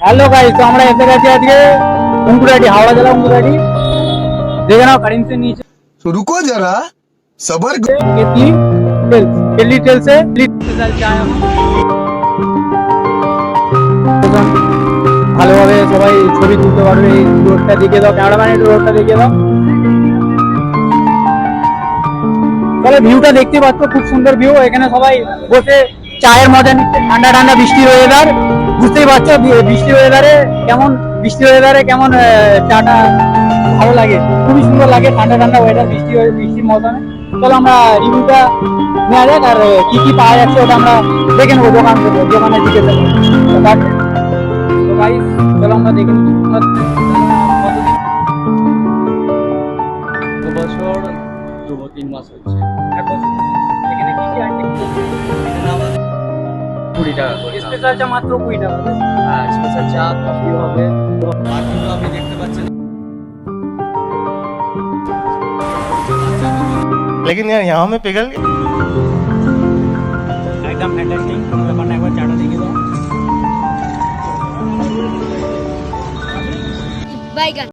Hello guys, তো আমরা এসে গেছি আজকে উঙ্কুরাটি, হাওড়া জেলা উঙ্কুরাটি। দেখে নাও কারিম से नीचे तो रुको जरा सबर কেটলি টেলস, কেটলি টেলসে স্পেশাল চা এখন ভালোভাবে সবাই ছবি তুলতে পারবে। এই রোডটা দেখিয়ে দাও, ক্যামেরাম্যান একটু রোডটা দেখিয়ে দাও। তাহলে ভিউটা দেখতে পাচ্ছ, খুব সুন্দর ভিউ। এখানে সবাই বসে চায়ের মজা নিচ্ছে। ঠান্ডা ঠান্ডা বৃষ্টির ওয়েদার, বুঝতেই পারছো বৃষ্টির ওয়েদারে কেমন চাটা ভালো লাগে, খুবই সুন্দর লাগে। ঠান্ডা ঠান্ডা ওয়েদার, বৃষ্টির মৌসুমে। চলো আমরা রিভিউটা নেওয়া যাক, আর কি কি পাওয়া যাচ্ছে ওটা আমরা দেখে নেবো দোকান থেকে, দোকানে জিজ্ঞেস করবো। তো গাইস, চলো আমরা দেখে নিচ্ছি বছর 2-3 মাস হচ্ছে। এখন এখানে কি কি আইটেম? এখানে আমাদের 20 টাকা করে স্পেশাল চা, মাত্র 20 টাকা। হ্যাঁ, স্পেশাল চা, কফি হবে। বাকিগুলো আপনি দেখতে পাচ্ছেন। लेकिन यार यहाँ में पिघल गए। একদম ফ্যান্টাস্টিক ব্যাপারটা, একবার চাটা দেখে দাও। বাইগান